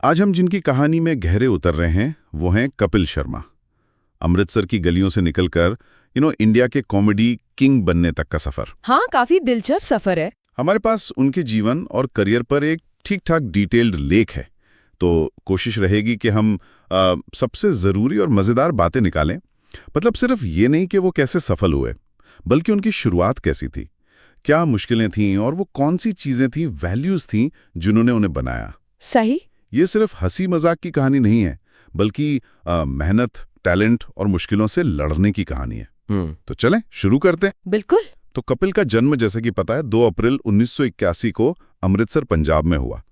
आज हम जिनकी कहानी में गहरे उतर रहे हैं वो हैं कपिल शर्मा। अमृतसर की गलियों से निकलकर इंडिया के कॉमेडी किंग बनने तक का सफर। हाँ, काफी दिलचस्प सफर है। हमारे पास उनके जीवन और करियर पर एक ठीक ठाक डिटेल्ड लेख है, तो कोशिश रहेगी कि हम सबसे ज़रूरी और मज़ेदार बातें निकालें। मतलब सिर्फ ये नहीं कि वो कैसे सफल हुए, बल्कि उनकी शुरुआत कैसी थी, क्या मुश्किलें थीं और वो कौन सी चीज़ें थीं, वैल्यूज़ थीं जिन्होंने उन्हें बनाया। सही। ये सिर्फ हंसी मजाक की कहानी नहीं है, बल्कि मेहनत, टैलेंट और मुश्किलों से लड़ने की कहानी है। तो चलें शुरू करते हैं। बिल्कुल। तो कपिल का जन्म जैसे कि पता है 2 अप्रैल 1981 को अमृतसर पंजाब में हुआ।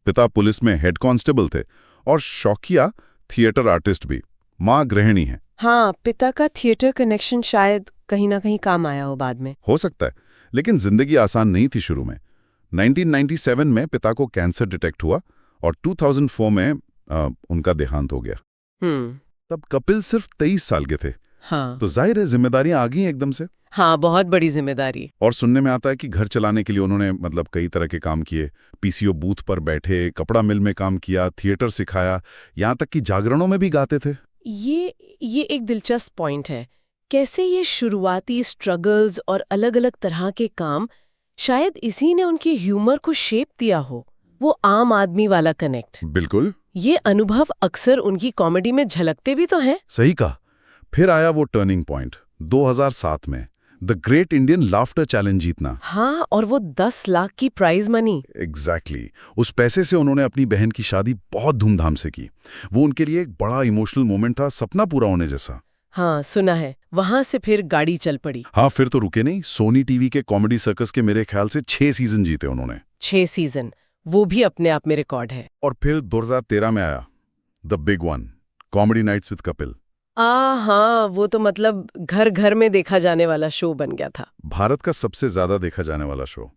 पिता पुलिस में हेड कांस्टेबल थे और शौकिया थिएटर आर्टिस्ट भी। माँ गृहिणी है। हाँ, पिता का थिएटर कनेक्शन शायद कहीं ना कहीं काम आया हो बाद में। हो सकता है, लेकिन जिंदगी आसान नहीं थी शुरू में। 1997 में पिता को कैंसर डिटेक्ट हुआ और 2004 में उनका देहांत हो गया। तब कपिल सिर्फ 23 साल के थे। हाँ। तो जाहिर है जिम्मेदारियां आ गई एकदम से। हाँ, बहुत बड़ी जिम्मेदारी। और सुनने में आता है कि घर चलाने के लिए उन्होंने कई तरह के काम किए। पीसीओ बूथ पर बैठे, कपड़ा मिल में काम किया, थिएटर सिखाया, यहाँ तक कि जागरणों में भी गाते थे। ये एक दिलचस्प पॉइंट है। कैसे ये शुरुआती स्ट्रगल्स और अलग अलग तरह के काम, शायद इसी ने उनके ह्यूमर को शेप दिया हो। वो आम आदमी वाला कनेक्ट। बिल्कुल। ये अनुभव अक्सर उनकी कॉमेडी में झलकते भी तो हैं। सही कहा। फिर आया वो टर्निंग पॉइंट 2007 में, the great Indian laughter challenge जीतना। हाँ, और वो 10 लाख की प्राइज मनी। एग्जैक्टली। उस पैसे से उन्होंने अपनी बहन की शादी बहुत धूमधाम से की। वो उनके लिए एक बड़ा इमोशनल मोमेंट था, सपना पूरा होने जैसा। हाँ, सुना है। वहां से फिर गाड़ी चल पड़ी। हाँ, फिर तो रुके नहीं। सोनी टीवी के कॉमेडी सर्कस के मेरे ख्याल से 6 सीजन जीते उन्होंने। 6 सीजन, वो भी अपने आप में रिकॉर्ड है। और फिर 2013 में आया the big one, comedy nights with Kapil. हाँ, वो तो मतलब घर घर में देखा जाने वाला शो बन गया था। भारत का सबसे ज्यादा देखा जाने वाला शो।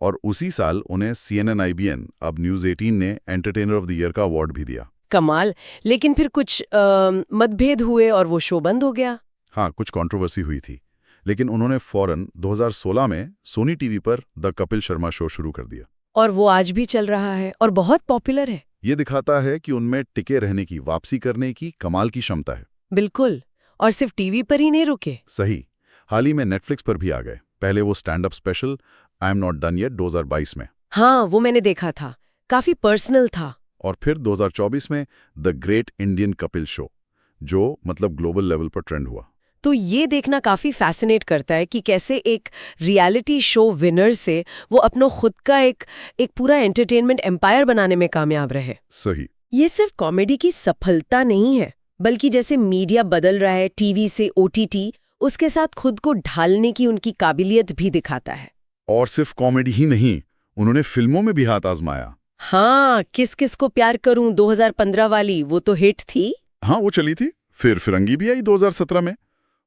और उसी साल उन्हें CNN IBN, अब न्यूज 18 ने एंटरटेनर ऑफ द ईयर का अवार्ड भी दिया। कमाल। लेकिन फिर कुछ मतभेद हुए और वो शो बंद हो गया। हाँ, कुछ कंट्रोवर्सी हुई थी, लेकिन उन्होंने फौरन 2016 में सोनी टीवी पर द कपिल शर्मा शो शुरू कर दिया। और वो आज भी चल रहा है और बहुत पॉपुलर है। ये दिखाता है कि उनमें टिके रहने की, वापसी करने की कमाल की क्षमता है। बिल्कुल। और सिर्फ टीवी पर ही नहीं रुके। सही। हाल ही में नेटफ्लिक्स पर भी आ गए। पहले वो stand up special I am not done yet 2022 में। हाँ, वो मैंने देखा था, काफी पर्सनल था। और फिर 2024 में the great Indian Kapil show, जो ग्लोबल लेवल पर ट्रेंड हुआ। तो ये देखना काफी फैसिनेट करता है कि कैसे एक रियलिटी शो विनर से वो अपना खुद का एक पूरा एंटरटेनमेंट एम्पायर बनाने में कामयाब रहे। सही। ये सिर्फ कॉमेडी की सफलता नहीं है, बल्कि जैसे मीडिया बदल रहा है टीवी से OTT, उसके साथ खुद को ढालने की उनकी काबिलियत भी दिखाता है। और सिर्फ कॉमेडी ही नहीं, उन्होंने फिल्मों में भी हाथ आजमाया। हाँ, किस किस को प्यार करूं 2015 वाली, वो तो हिट थी। हाँ, वो चली थी। फिर फिरंगी भी आई 2017 में।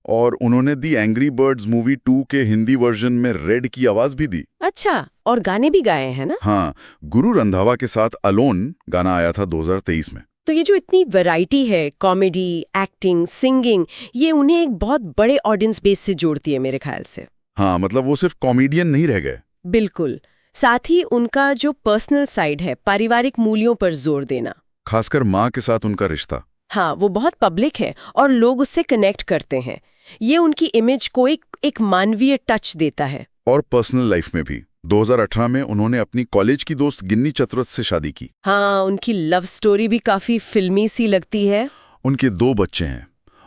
और उन्होंने दी एंग्री बर्ड्स मूवी 2 के हिंदी वर्जन में रेड की आवाज भी दी। अच्छा, और गाने भी गाए हैं ना? हाँ, गुरु रंधावा के साथ अलोन गाना आया था 2023 में। तो ये जो इतनी वैरायटी है, कॉमेडी, एक्टिंग, सिंगिंग, ये उन्हें एक बहुत बड़े ऑडियंस बेस से जोड़ती है मेरे ख्याल से। हाँ, वो सिर्फ कॉमेडियन नहीं रह गए। बिल्कुल। साथ ही उनका जो पर्सनल साइड है, पारिवारिक मूल्यों पर जोर देना, खासकर माँ के साथ उनका रिश्ता। हाँ, वो बहुत पब्लिक है और लोग उससे कनेक्ट करते हैं। ये उनकी इमेज को एक मानवीय टच देता है। और पर्सनल लाइफ में भी 2018 में उन्होंने अपनी कॉलेज की दोस्त गिन्नी चतुर्थ से शादी की। हाँ, उनकी लव स्टोरी भी काफी फिल्मी सी लगती है। उनके 2 बच्चे हैं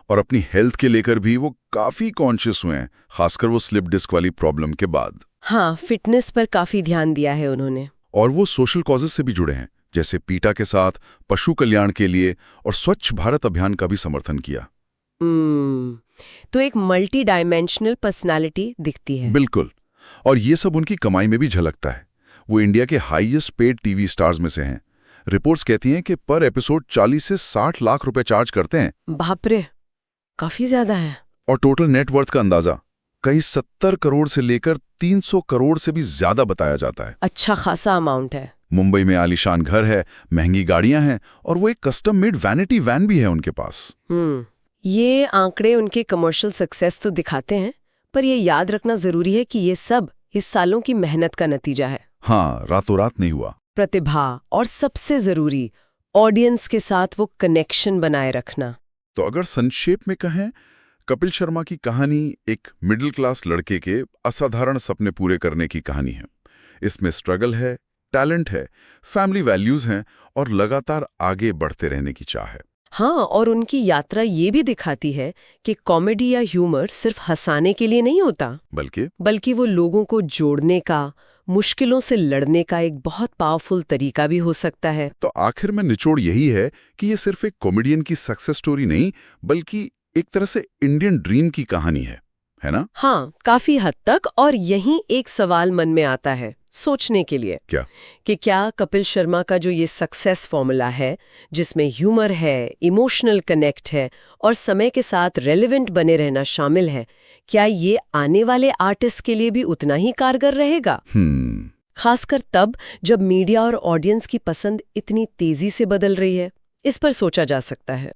और अपनी हेल्थ के लेकर भी वो काफी कॉन्शियस हुए हैं, खासकर वो स्लिप डिस्क वाली प्रॉब्लम के बाद। हाँ, फिटनेस पर काफी ध्यान दिया है उन्होंने। और वो सोशल कॉजेस से भी जुड़े हैं, जैसे पीटा के साथ, पशु कल्याण के लिए और स्वच्छ भारत अभियान का भी समर्थन किया। तो एक मल्टी डायमेंशनल पर्सनालिटी दिखती है। बिल्कुल। और ये सब उनकी कमाई में भी झलकता है। वो इंडिया के हाईएस्ट पेड टीवी स्टार्स में से हैं। रिपोर्ट्स कहती हैं कि पर एपिसोड 40 से 60 लाख रुपए चार्ज करते हैं। बाप रे, काफी ज्यादा है। और टोटल नेटवर्थ का अंदाजा कहीं 70 करोड़ से लेकर 300 करोड़ से भी ज्यादा बताया जाता है। अच्छा खासा अमाउंट है। मुंबई में आलीशान घर है, महंगी गाड़ियां हैं और वो एक कस्टम मेड वैनिटी वैन भी है उनके पास। ये आंकड़े उनके कमर्शियल सक्सेस तो दिखाते हैं, पर ये याद रखना जरूरी है कि ये सब इस सालों की मेहनत का नतीजा है। हाँ, रातों रात नहीं हुआ। प्रतिभा और सबसे जरूरी ऑडियंस के साथ वो कनेक्शन बनाए रखना। तो अगर संक्षेप में कहें, कपिल शर्मा की कहानी एक मिडिल क्लास लड़के के असाधारण सपने पूरे करने की कहानी है। इसमें स्ट्रगल है, टैलेंट है, फैमिली वैल्यूज हैं और लगातार आगे बढ़ते रहने की चाह है। हाँ, और उनकी यात्रा ये भी दिखाती है कि कॉमेडी या ह्यूमर सिर्फ हंसाने के लिए नहीं होता, बल्कि वो लोगों को जोड़ने का, मुश्किलों से लड़ने का एक बहुत पावरफुल तरीका भी हो सकता है। तो आखिर में निचोड़ यही है कि ये सिर्फ एक कॉमेडियन की सक्सेस स्टोरी नहीं, बल्कि एक तरह से इंडियन ड्रीम की कहानी है ना? हाँ, काफी हद तक। और यहीं एक सवाल मन में आता है सोचने के लिए, क्या कपिल शर्मा का जो ये सक्सेस फॉर्मूला है, जिसमें ह्यूमर है, इमोशनल कनेक्ट है और समय के साथ रेलेवेंट बने रहना शामिल है, क्या ये आने वाले आर्टिस्ट के लिए भी उतना ही कारगर रहेगा? खासकर तब जब मीडिया और ऑडियंस की पसंद इतनी तेजी से बदल रही है। इस पर सोचा जा सकता है।